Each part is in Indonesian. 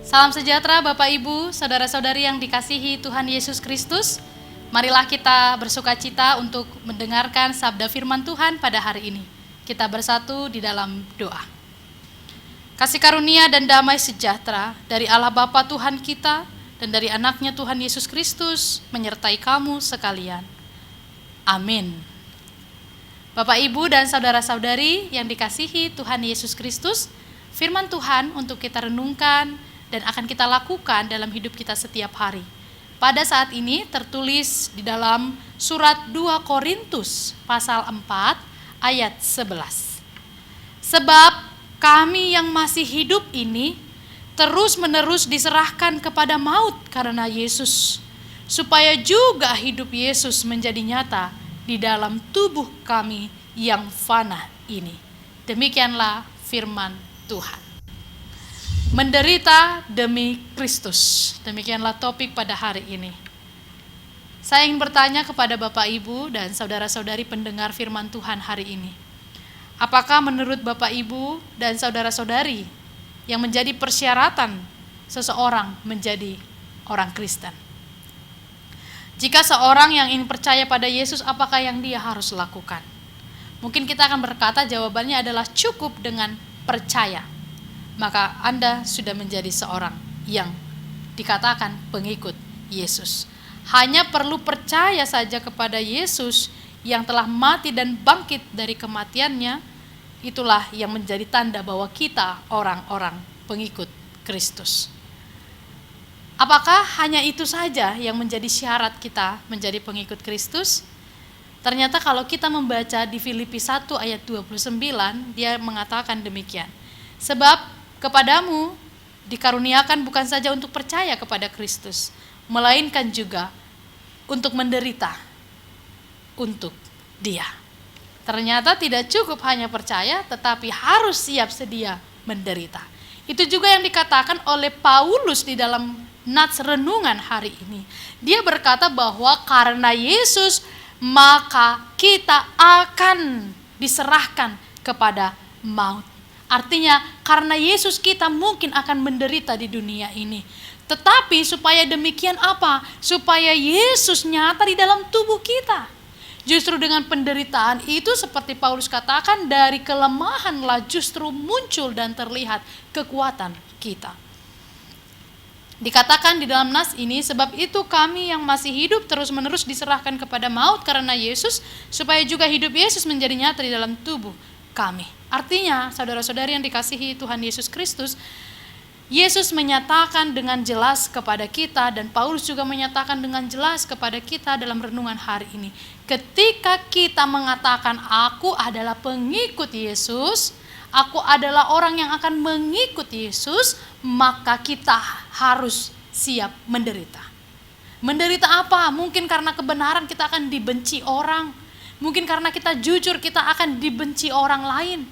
Salam sejahtera Bapak Ibu, saudara-saudari yang dikasihi Tuhan Yesus Kristus. Marilah kita bersukacita untuk mendengarkan sabda firman Tuhan pada hari ini. Kita bersatu di dalam doa. Kasih karunia dan damai sejahtera dari Allah Bapa Tuhan kita dan dari anaknya Tuhan Yesus Kristus menyertai kamu sekalian. Amin. Bapak Ibu dan saudara-saudari yang dikasihi Tuhan Yesus Kristus, firman Tuhan untuk kita renungkan dan akan kita lakukan dalam hidup kita setiap hari. Pada saat ini tertulis di dalam surat 2 Korintus pasal 4 ayat 11. Sebab kami yang masih hidup ini terus-menerus diserahkan kepada maut karena Yesus, supaya juga hidup Yesus menjadi nyata di dalam tubuh kami yang fana ini. Demikianlah firman Tuhan. Menderita demi Kristus. Demikianlah topik pada hari ini. Saya ingin bertanya kepada Bapak Ibu dan saudara-saudari pendengar firman Tuhan hari ini. Apakah menurut Bapak Ibu dan saudara-saudari yang menjadi persyaratan seseorang menjadi orang Kristen? Jika seorang yang ingin percaya pada Yesus, apakah yang dia harus lakukan? Mungkin kita akan berkata jawabannya adalah cukup dengan percaya. Maka Anda sudah menjadi seorang yang dikatakan pengikut Yesus. Hanya perlu percaya saja kepada Yesus yang telah mati dan bangkit dari kematiannya. Itulah yang menjadi tanda bahwa kita orang-orang pengikut Kristus. Apakah hanya itu saja yang menjadi syarat kita menjadi pengikut Kristus? Ternyata kalau kita membaca di Filipi 1 ayat 29, dia mengatakan demikian. Sebab kepadamu dikaruniakan bukan saja untuk percaya kepada Kristus, melainkan juga untuk menderita untuk Dia. Ternyata tidak cukup hanya percaya, tetapi harus siap sedia menderita. Itu juga yang dikatakan oleh Paulus di dalam nats renungan hari ini. Dia berkata bahwa karena Yesus, maka kita akan diserahkan kepada maut. Artinya karena Yesus kita mungkin akan menderita di dunia ini. Tetapi supaya demikian apa? Supaya Yesus nyata di dalam tubuh kita. Justru dengan penderitaan itu seperti Paulus katakan, dari kelemahanlah justru muncul dan terlihat kekuatan kita. Dikatakan di dalam nas ini, sebab itu kami yang masih hidup terus-menerus diserahkan kepada maut karena Yesus, supaya juga hidup Yesus menjadi nyata di dalam tubuh kami. Artinya, saudara-saudari yang dikasihi Tuhan Yesus Kristus, Yesus menyatakan dengan jelas kepada kita, dan Paulus juga menyatakan dengan jelas kepada kita dalam renungan hari ini. Ketika kita mengatakan, aku adalah pengikut Yesus, aku adalah orang yang akan mengikut Yesus, maka kita harus siap menderita. Menderita apa? Mungkin karena kebenaran kita akan dibenci orang. Mungkin karena kita jujur kita akan dibenci orang lain.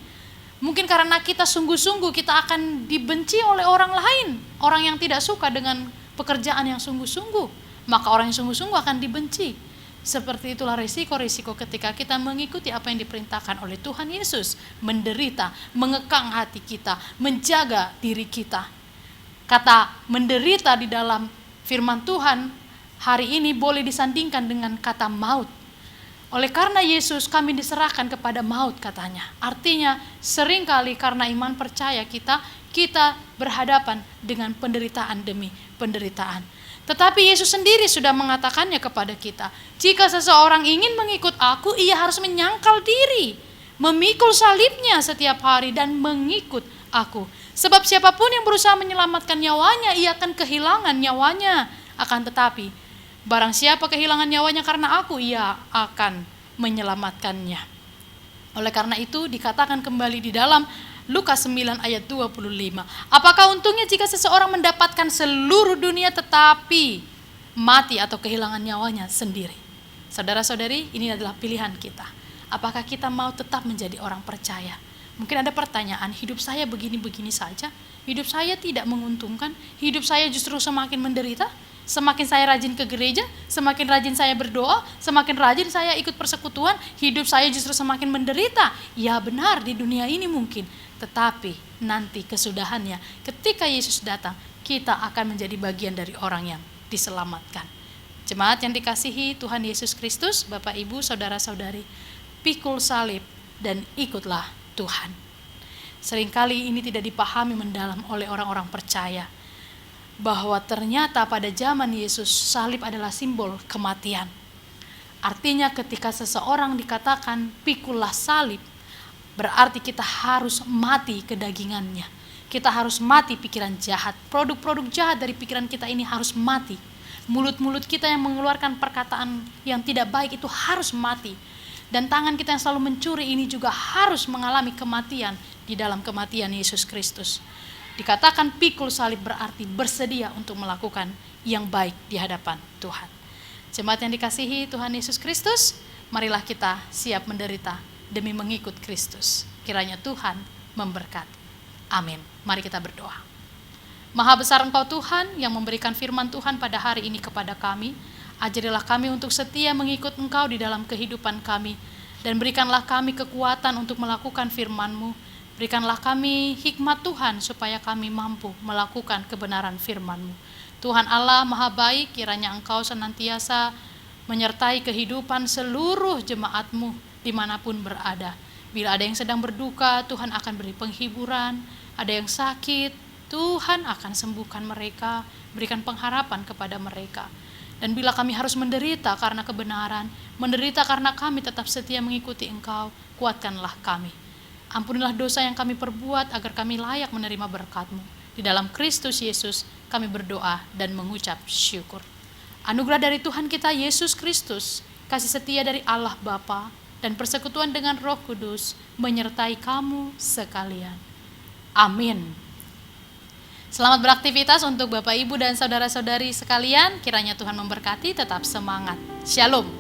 Mungkin karena kita sungguh-sungguh kita akan dibenci oleh orang lain. Orang yang tidak suka dengan pekerjaan yang sungguh-sungguh, maka orang yang sungguh-sungguh akan dibenci. Seperti itulah risiko-risiko ketika kita mengikuti apa yang diperintahkan oleh Tuhan Yesus. Menderita, mengekang hati kita, menjaga diri kita. Kata menderita di dalam firman Tuhan hari ini boleh disandingkan dengan kata maut. Oleh karena Yesus kami diserahkan kepada maut katanya. Artinya seringkali karena iman percaya kita berhadapan dengan penderitaan demi penderitaan. Tetapi Yesus sendiri sudah mengatakannya kepada kita. Jika seseorang ingin mengikut aku, ia harus menyangkal diri, memikul salibnya setiap hari dan mengikut aku. Sebab siapapun yang berusaha menyelamatkan nyawanya, ia akan kehilangan nyawanya. Akan tetapi barang siapa kehilangan nyawanya karena aku, ia akan menyelamatkannya. Oleh karena itu dikatakan kembali di dalam Lukas 9 ayat 25. Apakah untungnya jika seseorang mendapatkan seluruh dunia tetapi mati atau kehilangan nyawanya sendiri? Saudara-saudari, ini adalah pilihan kita. Apakah kita mau tetap menjadi orang percaya? Mungkin ada pertanyaan, hidup saya begini-begini saja, hidup saya tidak menguntungkan, hidup saya justru semakin menderita. Semakin saya rajin ke gereja, semakin rajin saya berdoa, semakin rajin saya ikut persekutuan, hidup saya justru semakin menderita. Ya benar, di dunia ini mungkin. Tetapi nanti kesudahannya, ketika Yesus datang, kita akan menjadi bagian dari orang yang diselamatkan. Jemaat yang dikasihi Tuhan Yesus Kristus, Bapak Ibu, Saudara-saudari, pikul salib dan ikutlah Tuhan. Seringkali ini tidak dipahami mendalam oleh orang-orang percaya, bahwa ternyata pada zaman Yesus salib adalah simbol kematian. Artinya ketika seseorang dikatakan pikullah salib, berarti kita harus mati kedagingannya. Kita harus mati pikiran jahat. Produk-produk jahat dari pikiran kita ini harus mati. Mulut-mulut kita yang mengeluarkan perkataan yang tidak baik itu harus mati. Dan tangan kita yang selalu mencuri ini juga harus mengalami kematian di dalam kematian Yesus Kristus. Dikatakan pikul salib berarti bersedia untuk melakukan yang baik di hadapan Tuhan. Jemaat yang dikasihi Tuhan Yesus Kristus, marilah kita siap menderita demi mengikut Kristus. Kiranya Tuhan memberkati. Amin. Mari kita berdoa. Maha besar Engkau Tuhan yang memberikan firman Tuhan pada hari ini kepada kami. Ajarilah kami untuk setia mengikut Engkau di dalam kehidupan kami. Dan berikanlah kami kekuatan untuk melakukan firman-Mu. Berikanlah kami hikmat Tuhan supaya kami mampu melakukan kebenaran firman-Mu. Tuhan Allah Maha Baik, kiranya Engkau senantiasa menyertai kehidupan seluruh jemaat-Mu dimanapun berada. Bila ada yang sedang berduka, Tuhan akan beri penghiburan. Ada yang sakit, Tuhan akan sembuhkan mereka, berikan pengharapan kepada mereka. Dan bila kami harus menderita karena kebenaran, menderita karena kami tetap setia mengikuti Engkau, kuatkanlah kami. Ampunilah dosa yang kami perbuat agar kami layak menerima berkat-Mu. Di dalam Kristus Yesus kami berdoa dan mengucap syukur. Anugerah dari Tuhan kita Yesus Kristus, kasih setia dari Allah Bapa, dan persekutuan dengan Roh Kudus menyertai kamu sekalian. Amin. Selamat beraktivitas untuk Bapak, Ibu, dan saudara-saudari sekalian. Kiranya Tuhan memberkati, tetap semangat. Shalom.